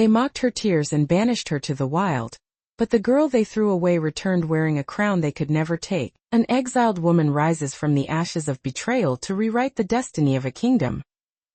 They mocked her tears and banished her to the wild. But the girl they threw away returned wearing a crown they could never take. An exiled woman rises from the ashes of betrayal to rewrite the destiny of a kingdom.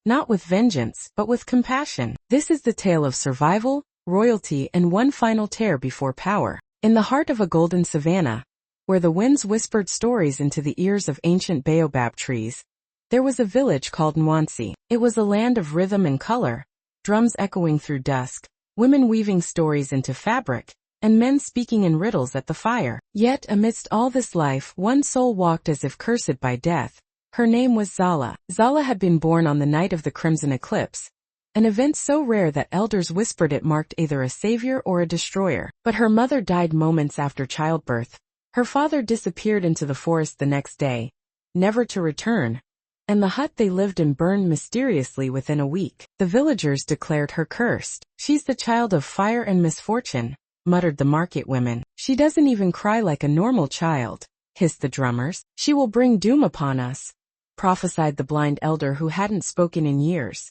Not with vengeance, but with compassion. This is the tale of survival, royalty, and one final tear before power. In the heart of a golden savanna, where the winds whispered stories into the ears of ancient baobab trees, there was a village called Nwansi. It was a land of rhythm and color, drums echoing through dusk, women weaving stories into fabric, and men speaking in riddles at the fire. Yet amidst all this life, one soul walked as if cursed by death. Her name was Zala. Zala had been born on the night of the Crimson Eclipse, an event so rare that elders whispered it marked either a savior or a destroyer. But her mother died moments after childbirth. Her father disappeared into the forest the next day, never to return, and the hut they lived in burned mysteriously within a week. The villagers declared her cursed. "She's the child of fire and misfortune," muttered the market women. "She doesn't even cry like a normal child," hissed the drummers. "She will bring doom upon us," prophesied the blind elder who hadn't spoken in years,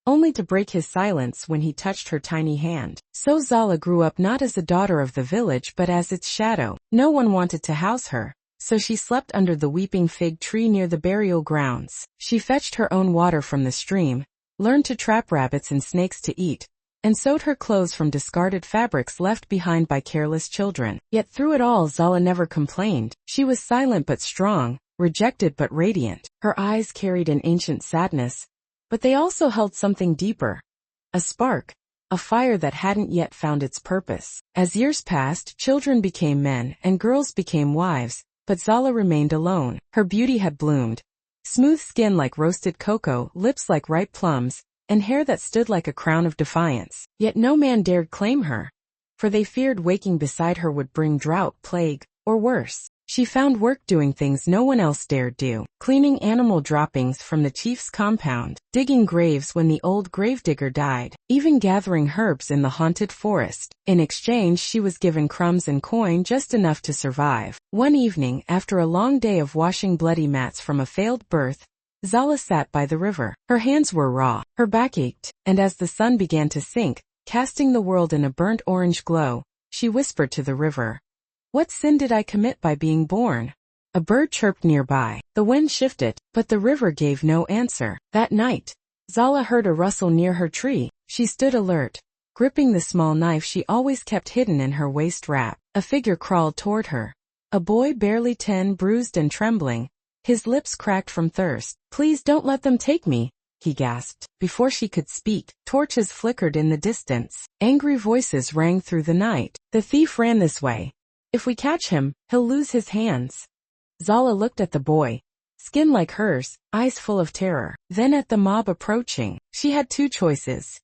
only to break his silence when he touched her tiny hand. So Zala grew up not as a daughter of the village but as its shadow. No one wanted to house her, so she slept under the weeping fig tree near the burial grounds. She fetched her own water from the stream, learned to trap rabbits and snakes to eat, and sewed her clothes from discarded fabrics left behind by careless children. Yet through it all Zala never complained. She was silent but strong, rejected but radiant. Her eyes carried an ancient sadness, but they also held something deeper. A spark, a fire that hadn't yet found its purpose. As years passed, children became men and girls became wives, but Zala remained alone. Her beauty had bloomed. Smooth skin like roasted cocoa, lips like ripe plums, and hair that stood like a crown of defiance. Yet no man dared claim her, for they feared waking beside her would bring drought, plague, or worse. She found work doing things no one else dared do, cleaning animal droppings from the chief's compound, digging graves when the old gravedigger died, even gathering herbs in the haunted forest. In exchange she was given crumbs and coin, just enough to survive. One evening, after a long day of washing bloody mats from a failed birth, Zala sat by the river. Her hands were raw, her back ached, and as the sun began to sink, casting the world in a burnt orange glow, she whispered to the river, "What sin did I commit by being born?" A bird chirped nearby. The wind shifted, but the river gave no answer. That night, Zala heard a rustle near her tree. She stood alert, gripping the small knife she always kept hidden in her waist wrap. A figure crawled toward her. A boy barely 10, bruised and trembling, his lips cracked from thirst. "Please don't let them take me," he gasped. Before she could speak, torches flickered in the distance. Angry voices rang through the night. "The thief ran this way. If we catch him, he'll lose his hands." Zala looked at the boy, skin like hers, eyes full of terror. Then at the mob approaching. She had two choices: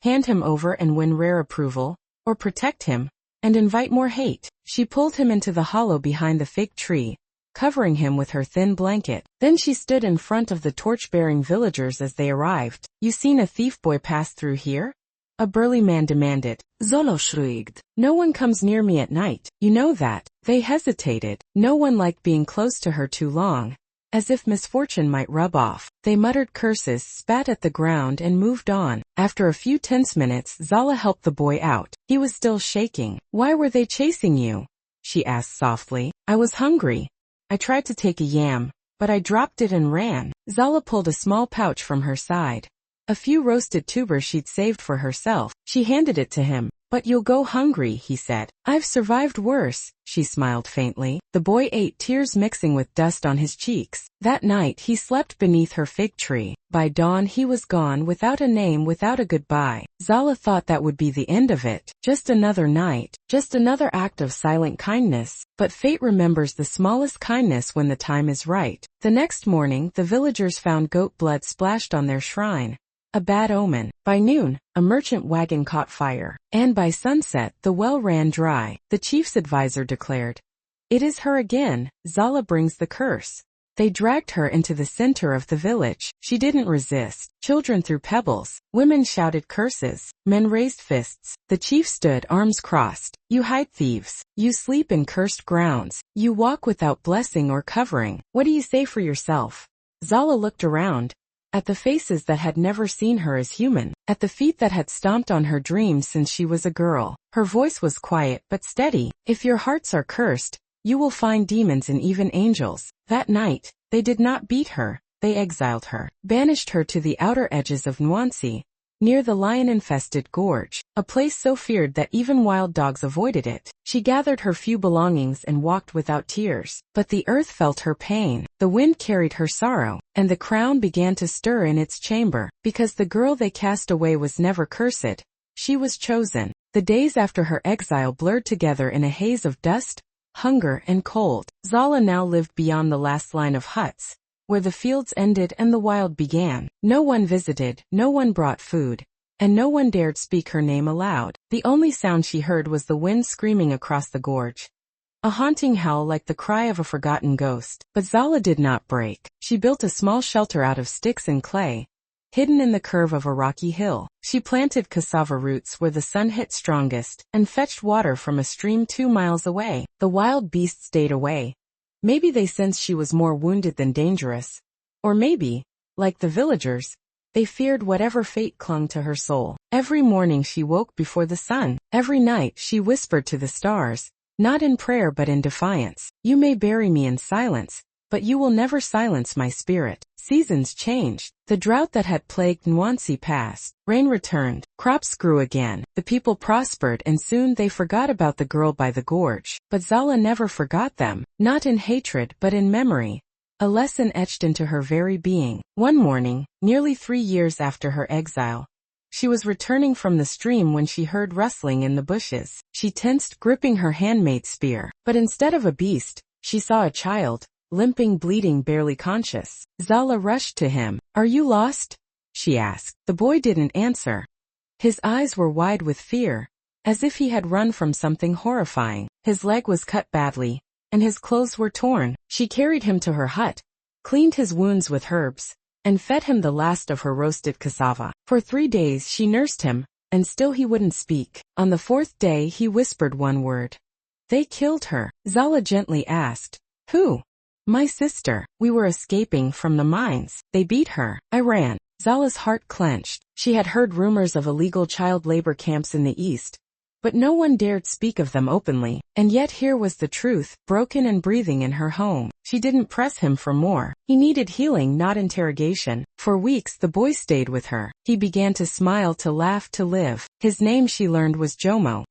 hand him over and win rare approval, or protect him and invite more hate. She pulled him into the hollow behind the fig tree, covering him with her thin blanket. Then she stood in front of the torch-bearing villagers as they arrived. "You seen a thief boy pass through here?" a burly man demanded. Zala shrugged. "No one comes near me at night. You know that." They hesitated. No one liked being close to her too long, as if misfortune might rub off. They muttered curses, spat at the ground, and moved on. After a few tense minutes, Zala helped the boy out. He was still shaking. "Why were they chasing you?" she asked softly. "I was hungry. I tried to take a yam, but I dropped it and ran." Zala pulled a small pouch from her side. A few roasted tubers she'd saved for herself. She handed it to him. "But you'll go hungry," he said. "I've survived worse," she smiled faintly. The boy ate, tears mixing with dust on his cheeks. That night he slept beneath her fig tree. By dawn he was gone, without a name, without a goodbye. Zala thought that would be the end of it. Just another night. Just another act of silent kindness. But fate remembers the smallest kindness when the time is right. The next morning, the villagers found goat blood splashed on their shrine. A bad omen. By noon, a merchant wagon caught fire, and by sunset, the well ran dry. The chief's advisor declared, "It is her again. Zala brings the curse." They dragged her into the center of the village. She didn't resist. Children threw pebbles. Women shouted curses. Men raised fists. The chief stood, arms crossed. "You hide thieves. You sleep in cursed grounds. You walk without blessing or covering. What do you say for yourself?" Zala looked around, at the faces that had never seen her as human. at the feet that had stomped on her dreams since she was a girl. Her voice was quiet but steady. If your hearts are cursed, you will find demons and even angels. That night, they did not beat her, they exiled her, banished her to the outer edges of Nwansi, near the lion-infested gorge, a place so feared that even wild dogs avoided it. She gathered her few belongings and walked without tears. But the earth felt her pain, the wind carried her sorrow, and the crown began to stir in its chamber. Because the girl they cast away was never cursed, she was chosen. The days after her exile blurred together in a haze of dust, hunger, and cold. Zala now lived beyond the last line of huts, where the fields ended and the wild began. No one visited, no one brought food, and no one dared speak her name aloud. The only sound she heard was the wind screaming across the gorge, a haunting howl like the cry of a forgotten ghost. But Zala did not break. She built a small shelter out of sticks and clay, hidden in the curve of a rocky hill. She planted cassava roots where the sun hit strongest, and fetched water from a stream 2 miles away. The wild beasts stayed away. Maybe they sensed she was more wounded than dangerous. Or maybe, like the villagers, they feared whatever fate clung to her soul. Every morning she woke before the sun. Every night she whispered to the stars, not in prayer but in defiance, "You may bury me in silence, but you will never silence my spirit." Seasons changed. The drought that had plagued Nwansi passed. Rain returned. Crops grew again. The people prospered, and soon they forgot about the girl by the gorge. But Zala never forgot them, not in hatred but in memory, a lesson etched into her very being. One morning, nearly 3 years after her exile, she was returning from the stream when she heard rustling in the bushes. She tensed, gripping her handmade spear. But instead of a beast, she saw a child, limping, bleeding, barely conscious. Zala rushed to him. "Are you lost?" she asked. The boy didn't answer. His eyes were wide with fear, as if he had run from something horrifying. His leg was cut badly, and his clothes were torn. She carried him to her hut, cleaned his wounds with herbs, and fed him the last of her roasted cassava. For 3 days she nursed him, and still he wouldn't speak. On the 4th day he whispered one word. "They killed her." Zala gently asked, "Who?" "My sister. We were escaping from the mines. They beat her. I ran." Zala's heart clenched. She had heard rumors of illegal child labor camps in the east, but no one dared speak of them openly. And yet here was the truth, broken and breathing in her home. She didn't press him for more. He needed healing, not interrogation. For weeks the boy stayed with her. He began to smile, to laugh, to live. His name, she learned, was Jomo.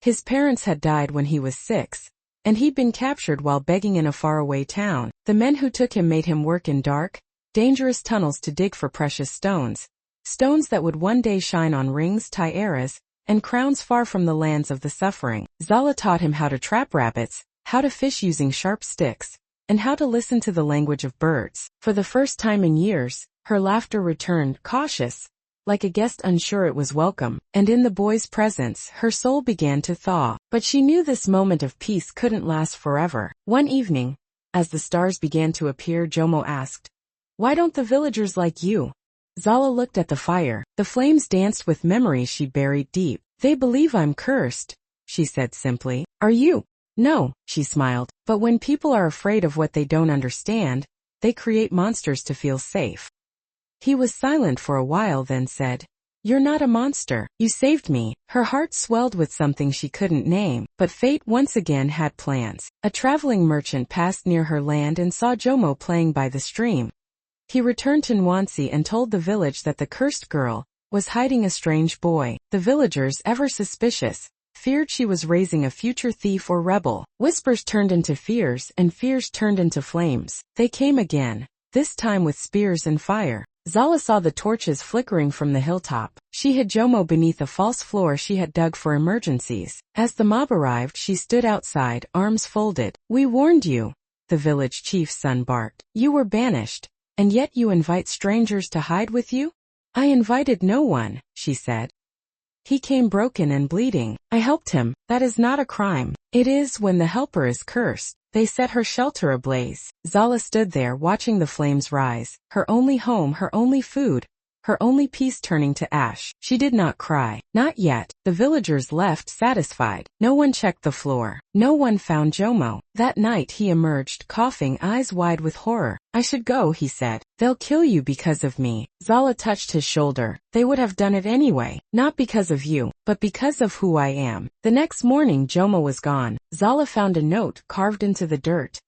His parents had died when he was 6. And he'd been captured while begging in a faraway town. The men who took him made him work in dark, dangerous tunnels to dig for precious stones, stones that would one day shine on rings, tiaras, and crowns far from the lands of the suffering. Zala taught him how to trap rabbits, how to fish using sharp sticks, and how to listen to the language of birds. For the first time in years, her laughter returned, cautious, like a guest unsure it was welcome, and in the boy's presence, her soul began to thaw. But she knew this moment of peace couldn't last forever. One evening, as the stars began to appear, Jomo asked, "Why don't the villagers like you?" Zala looked at the fire. The flames danced with memories she buried deep. "They believe I'm cursed," she said simply. "Are you?" "No," she smiled. "But when people are afraid of what they don't understand, they create monsters to feel safe." He was silent for a while, then said, "You're not a monster. You saved me." Her heart swelled with something she couldn't name. But fate once again had plans. A traveling merchant passed near her land and saw Jomo playing by the stream. He returned to Nwansi and told the village that the cursed girl was hiding a strange boy. The villagers, ever suspicious, feared she was raising a future thief or rebel. Whispers turned into fears, and fears turned into flames. They came again, this time with spears and fire. Zala saw the torches flickering from the hilltop. She hid Jomo beneath a false floor she had dug for emergencies. As the mob arrived, she stood outside, arms folded. "We warned you," the village chief's son barked. "You were banished, and yet you invite strangers to hide with you?" "I invited no one," she said. "He came broken and bleeding. I helped him. That is not a crime. It is when the helper is cursed." They set her shelter ablaze. Zala stood there watching the flames rise, her only home, her only food, her only piece turning to ash. She did not cry. Not yet. The villagers left satisfied. No one checked the floor. No one found Jomo. That night he emerged, coughing, eyes wide with horror. I should go, he said. They'll kill you because of me. Zala touched his shoulder. They would have done it anyway. Not because of you, but because of who I am. The next morning Jomo was gone. Zala found a note carved into the dirt.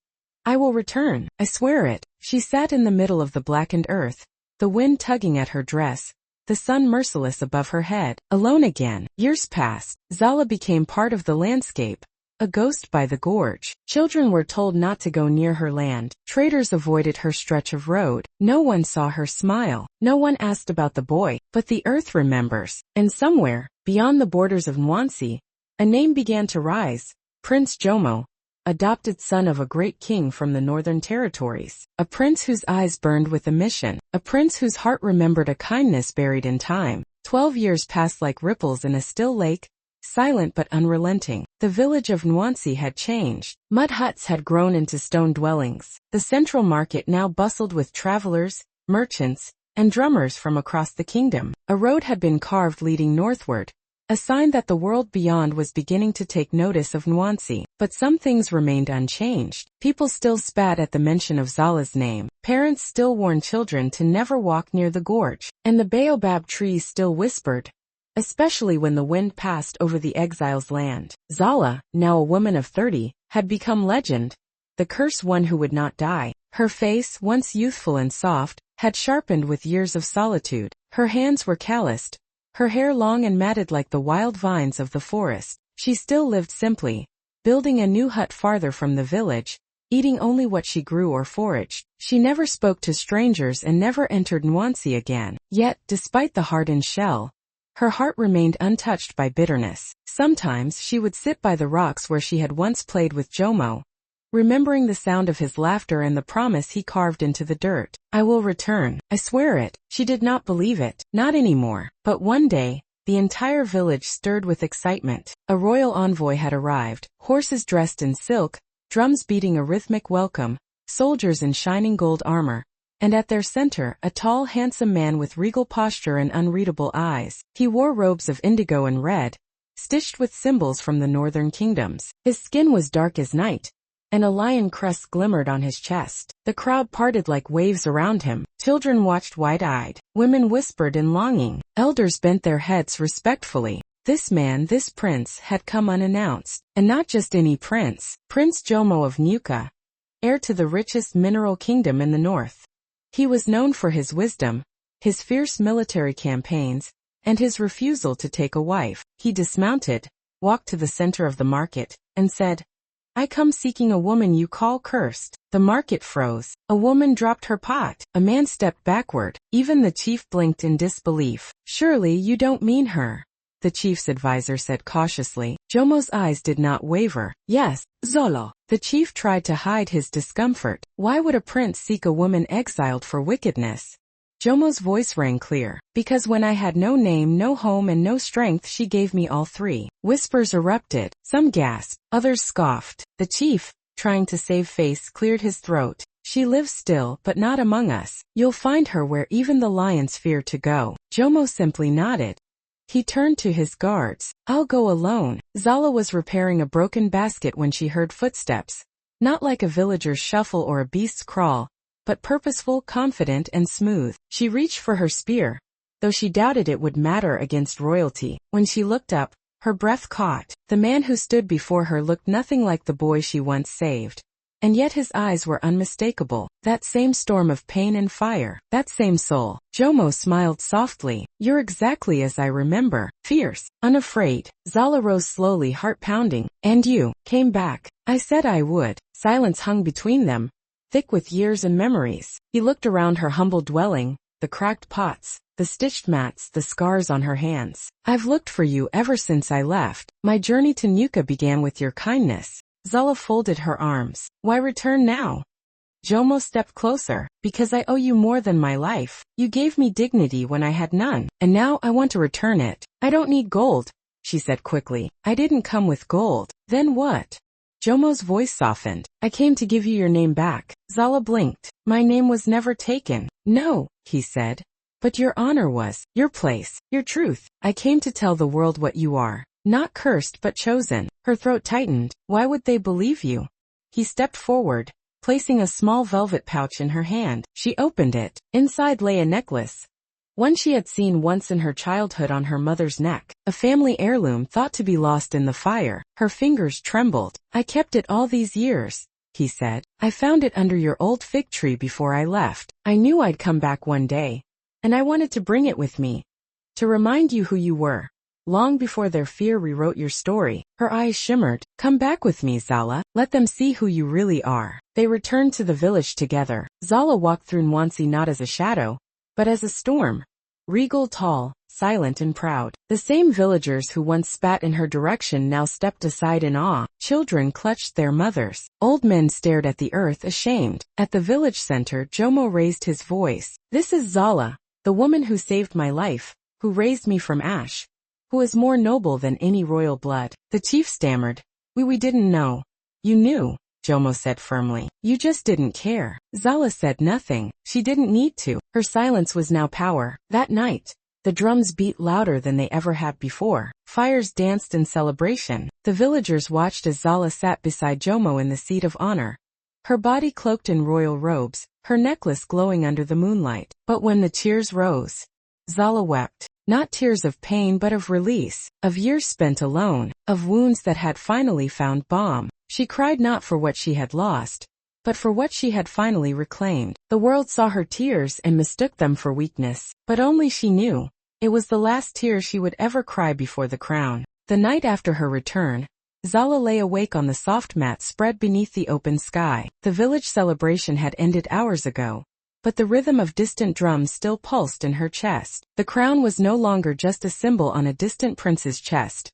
I will return. I swear it. She sat in the middle of the blackened earth, the wind tugging at her dress, the sun merciless above her head. Alone again. Years passed. Zala became part of the landscape, a ghost by the gorge. Children were told not to go near her land. Traders avoided her stretch of road. No one saw her smile. No one asked about the boy. But the earth remembers. And somewhere, beyond the borders of Nwansi, a name began to rise. Prince Jomo, adopted son of a great king from the northern territories. A prince whose eyes burned with a mission. A prince whose heart remembered a kindness buried in time. 12 years passed like ripples in a still lake, silent but unrelenting. The village of Nwansi had changed. Mud huts had grown into stone dwellings. The central market now bustled with travelers, merchants, and drummers from across the kingdom. A road had been carved leading northward, a sign that the world beyond was beginning to take notice of Nwansi. But some things remained unchanged. People still spat at the mention of Zala's name. Parents still warned children to never walk near the gorge. And the baobab trees still whispered, especially when the wind passed over the exile's land. Zala, now a woman of 30, had become legend, the cursed one who would not die. Her face, once youthful and soft, had sharpened with years of solitude. Her hands were calloused, her hair long and matted like the wild vines of the forest. She still lived simply, building a new hut farther from the village, eating only what she grew or foraged. She never spoke to strangers and never entered Nwansi again. Yet, despite the hardened shell, her heart remained untouched by bitterness. Sometimes she would sit by the rocks where she had once played with Jomo, remembering the sound of his laughter and the promise he carved into the dirt. I will return. I swear it. She did not believe it. Not anymore. But one day, the entire village stirred with excitement. A royal envoy had arrived, horses dressed in silk, drums beating a rhythmic welcome, soldiers in shining gold armor, and at their center, a tall, handsome man with regal posture and unreadable eyes. He wore robes of indigo and red, stitched with symbols from the northern kingdoms. His skin was dark as night, and a lion crest glimmered on his chest. The crowd parted like waves around him. Children watched wide-eyed. Women whispered in longing. Elders bent their heads respectfully. This man, this prince, had come unannounced. And not just any prince. Prince Jomo of Nuka, heir to the richest mineral kingdom in the north. He was known for his wisdom, his fierce military campaigns, and his refusal to take a wife. He dismounted, walked to the center of the market, and said, I come seeking a woman you call cursed. The market froze. A woman dropped her pot. A man stepped backward. Even the chief blinked in disbelief. Surely you don't mean her, the chief's advisor said cautiously. Jomo's eyes did not waver. Yes, Zolo. The chief tried to hide his discomfort. Why would a prince seek a woman exiled for wickedness? Jomo's voice rang clear. Because when I had no name, no home, and no strength, she gave me all three. Whispers erupted. Some gasped. Others scoffed. The chief, trying to save face, cleared his throat. She lives still, but not among us. You'll find her where even the lions fear to go. Jomo simply nodded. He turned to his guards. I'll go alone. Zala was repairing a broken basket when she heard footsteps. Not like a villager's shuffle or a beast's crawl, but purposeful, confident, and smooth. She reached for her spear, though she doubted it would matter against royalty. When she looked up, her breath caught. The man who stood before her looked nothing like the boy she once saved. And yet his eyes were unmistakable. That same storm of pain and fire. That same soul. Jomo smiled softly. You're exactly as I remember. Fierce, unafraid. Zala rose slowly, heart pounding. And you came back. I said I would. Silence hung between them, thick with years and memories. He looked around her humble dwelling, the cracked pots, the stitched mats, the scars on her hands. I've looked for you ever since I left. My journey to Nuka began with your kindness. Zala folded her arms. Why return now? Jomo stepped closer. Because I owe you more than my life. You gave me dignity when I had none, and now I want to return it. I don't need gold, she said quickly. I didn't come with gold. Then what? Jomo's voice softened. I came to give you your name back. Zala blinked. My name was never taken. No, he said. But your honor was, your place, your truth. I came to tell the world what you are. Not cursed but chosen. Her throat tightened. Why would they believe you? He stepped forward, placing a small velvet pouch in her hand. She opened it. Inside lay a necklace. One she had seen once in her childhood on her mother's neck, a family heirloom thought to be lost in the fire. Her fingers trembled. I kept it all these years, he said. I found it under your old fig tree before I left. I knew I'd come back one day, and I wanted to bring it with me, to remind you who you were. Long before their fear rewrote your story. Her eyes shimmered. Come back with me, Zala. Let them see who you really are. They returned to the village together. Zala walked through Nwansi not as a shadow, but as a storm. Regal, tall, silent and proud. The same villagers who once spat in her direction now stepped aside in awe. Children clutched their mothers. Old men stared at the earth ashamed. At the village center, Jomo raised his voice. This is Zala, the woman who saved my life, who raised me from ash, who is more noble than any royal blood. The chief stammered. We didn't know. You knew, Jomo said firmly. You just didn't care. Zala said nothing. She didn't need to. Her silence was now power. That night, the drums beat louder than they ever had before. Fires danced in celebration. The villagers watched as Zala sat beside Jomo in the seat of honor, her body cloaked in royal robes, her necklace glowing under the moonlight. But when the cheers rose, Zala wept. Not tears of pain but of release, of years spent alone, of wounds that had finally found balm. She cried not for what she had lost, but for what she had finally reclaimed. The world saw her tears and mistook them for weakness, but only she knew. It was the last tear she would ever cry before the crown. The night after her return, Zala lay awake on the soft mat spread beneath the open sky. The village celebration had ended hours ago, but the rhythm of distant drums still pulsed in her chest. The crown was no longer just a symbol on a distant prince's chest.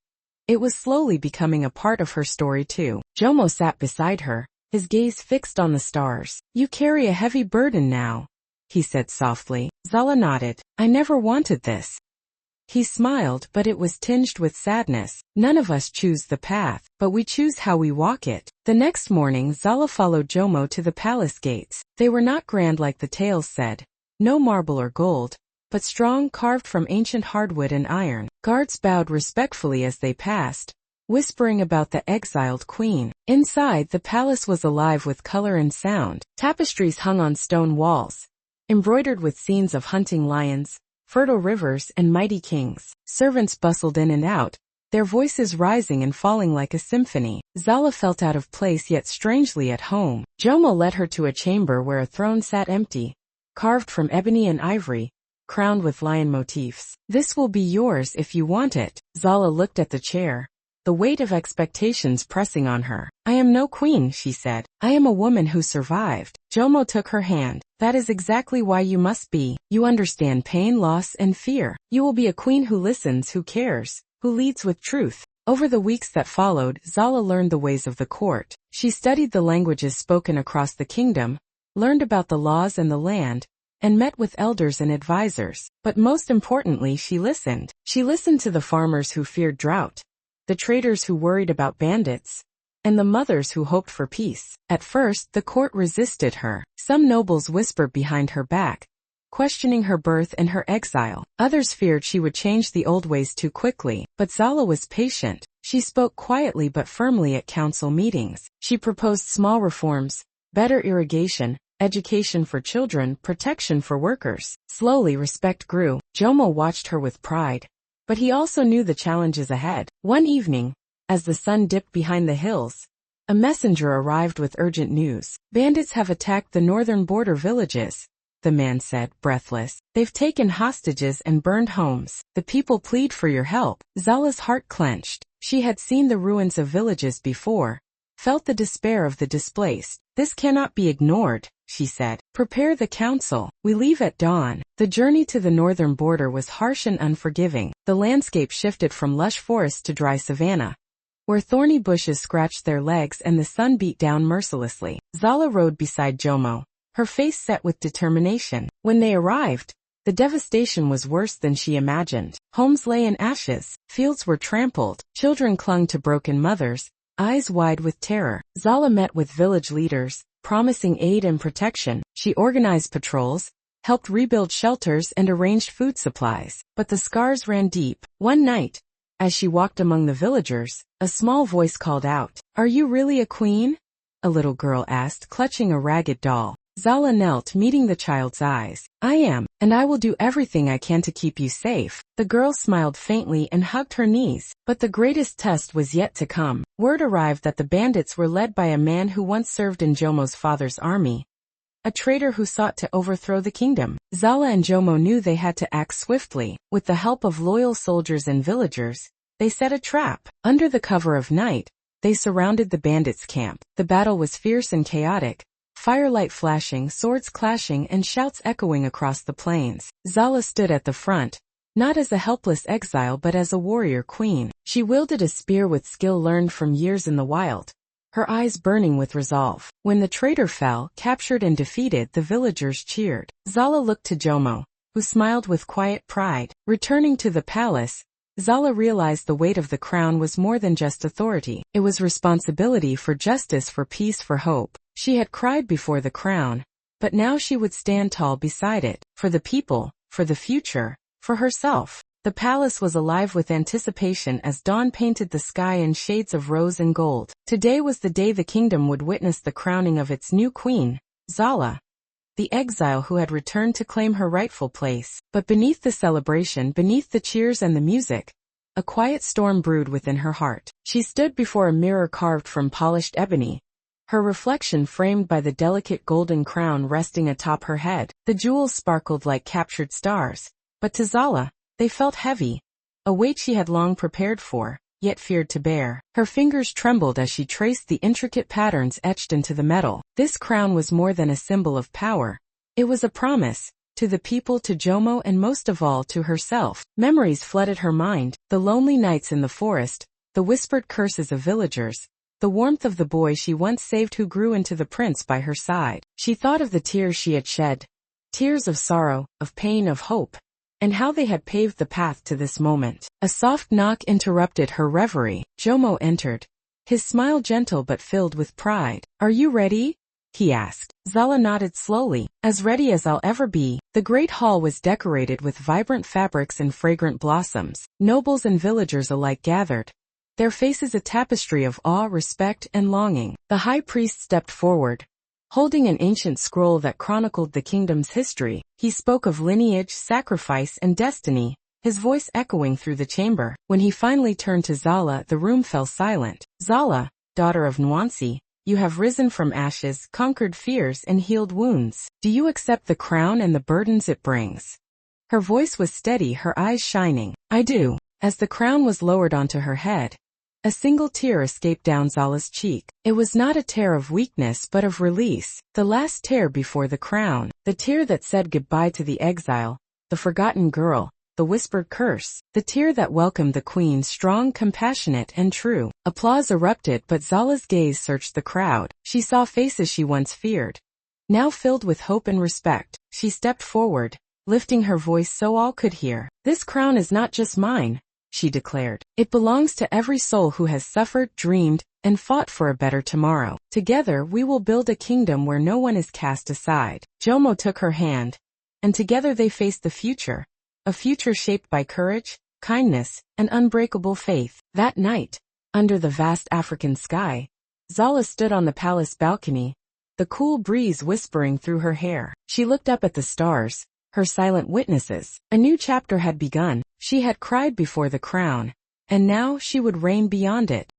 It was slowly becoming a part of her story too. Jomo sat beside her, his gaze fixed on the stars. You carry a heavy burden now, he said softly. Zala nodded. I never wanted this. He smiled, but it was tinged with sadness. None of us choose the path, but we choose how we walk it. The next morning Zala followed Jomo to the palace gates. They were not grand like the tales said, no marble or gold, but strong, carved from ancient hardwood and iron. Guards bowed respectfully as they passed, whispering about the exiled queen. Inside, the palace was alive with color and sound. Tapestries hung on stone walls, embroidered with scenes of hunting lions, fertile rivers and mighty kings. Servants bustled in and out, their voices rising and falling like a symphony. Zala felt out of place yet strangely at home. Jomo led her to a chamber where a throne sat empty, carved from ebony and ivory, crowned with lion motifs. This will be yours if you want it. Zala looked at the chair, the weight of expectations pressing on her. I am no queen, she said. I am a woman who survived. Jomo took her hand. That is exactly why you must be. You understand pain, loss, and fear. You will be a queen who listens, who cares, who leads with truth. Over the weeks that followed, Zala learned the ways of the court. She studied the languages spoken across the kingdom, learned about the laws and the land, and met with elders and advisors. But most importantly, she listened. She listened to the farmers who feared drought, the traders who worried about bandits, and the mothers who hoped for peace. At first, the court resisted her. Some nobles whispered behind her back, questioning her birth and her exile. Others feared she would change the old ways too quickly. But Zala was patient. She spoke quietly but firmly at council meetings. She proposed small reforms, better irrigation, education for children, protection for workers. Slowly respect grew. Jomo watched her with pride, but he also knew the challenges ahead. One evening, as the sun dipped behind the hills, a messenger arrived with urgent news. Bandits have attacked the northern border villages, the man said, breathless. They've taken hostages and burned homes. The people plead for your help. Zala's heart clenched. She had seen the ruins of villages before, felt the despair of the displaced. This cannot be ignored, she said. Prepare the council. We leave at dawn. The journey to the northern border was harsh and unforgiving. The landscape shifted from lush forest to dry savanna, where thorny bushes scratched their legs and the sun beat down mercilessly. Zala rode beside Jomo, her face set with determination. When they arrived, the devastation was worse than she imagined. Homes lay in ashes, fields were trampled, children clung to broken mothers, eyes wide with terror. Zala met with village leaders, promising aid and protection. She organized patrols, helped rebuild shelters and arranged food supplies. But the scars ran deep. One night, as she walked among the villagers, a small voice called out, "Are you really a queen?" A little girl asked, clutching a ragged doll. Zala knelt, meeting the child's eyes. "I am, and I will do everything I can to keep you safe." The girl smiled faintly and hugged her knees. But the greatest test was yet to come. Word arrived that the bandits were led by a man who once served in Jomo's father's army, a traitor who sought to overthrow the kingdom. Zala and Jomo knew they had to act swiftly. With the help of loyal soldiers and villagers, they set a trap. Under the cover of night, they surrounded the bandits' camp. The battle was fierce and chaotic. Firelight flashing, swords clashing, and shouts echoing across the plains. Zala stood at the front, not as a helpless exile but as a warrior queen. She wielded a spear with skill learned from years in the wild, her eyes burning with resolve. When the traitor fell, captured and defeated, the villagers cheered. Zala looked to Jomo, who smiled with quiet pride. Returning to the palace, Zala realized the weight of the crown was more than just authority. It was responsibility for justice, for peace, for hope. She had cried before the crown, but now she would stand tall beside it, for the people, for the future, for herself. The palace was alive with anticipation as dawn painted the sky in shades of rose and gold. Today was the day the kingdom would witness the crowning of its new queen, Zala, the exile who had returned to claim her rightful place. But beneath the celebration, beneath the cheers and the music, a quiet storm brewed within her heart. She stood before a mirror carved from polished ebony, her reflection framed by the delicate golden crown resting atop her head. The jewels sparkled like captured stars, but to Zala, they felt heavy, a weight she had long prepared for, yet feared to bear. Her fingers trembled as she traced the intricate patterns etched into the metal. This crown was more than a symbol of power. It was a promise, to the people, to Jomo, and most of all to herself. Memories flooded her mind, the lonely nights in the forest, the whispered curses of villagers, the warmth of the boy she once saved who grew into the prince by her side. She thought of the tears she had shed, tears of sorrow, of pain, of hope, and how they had paved the path to this moment. A soft knock interrupted her reverie. Jomo entered, his smile gentle but filled with pride. "Are you ready?" he asked. Zala nodded slowly. "As ready as I'll ever be." The great hall was decorated with vibrant fabrics and fragrant blossoms. Nobles and villagers alike gathered, their faces a tapestry of awe, respect, and longing. The high priest stepped forward, holding an ancient scroll that chronicled the kingdom's history. He spoke of lineage, sacrifice, and destiny, his voice echoing through the chamber. When he finally turned to Zala, the room fell silent. "Zala, daughter of Nwansi, you have risen from ashes, conquered fears, and healed wounds. Do you accept the crown and the burdens it brings?" Her voice was steady, her eyes shining. "I do." As the crown was lowered onto her head, a single tear escaped down Zala's cheek. It was not a tear of weakness but of release, the last tear before the crown, the tear that said goodbye to the exile, the forgotten girl, the whispered curse, the tear that welcomed the queen, strong, compassionate, and true. Applause erupted, but Zala's gaze searched the crowd. She saw faces she once feared, now filled with hope and respect. She stepped forward, lifting her voice so all could hear. "This crown is not just mine," she declared. "It belongs to every soul who has suffered, dreamed, and fought for a better tomorrow. Together we will build a kingdom where no one is cast aside." Jomo took her hand, and together they faced the future, a future shaped by courage, kindness, and unbreakable faith. That night, under the vast African sky, Zala stood on the palace balcony, the cool breeze whispering through her hair. She looked up at the stars, her silent witnesses. A new chapter had begun. She had cried before the crown, and now she would reign beyond it.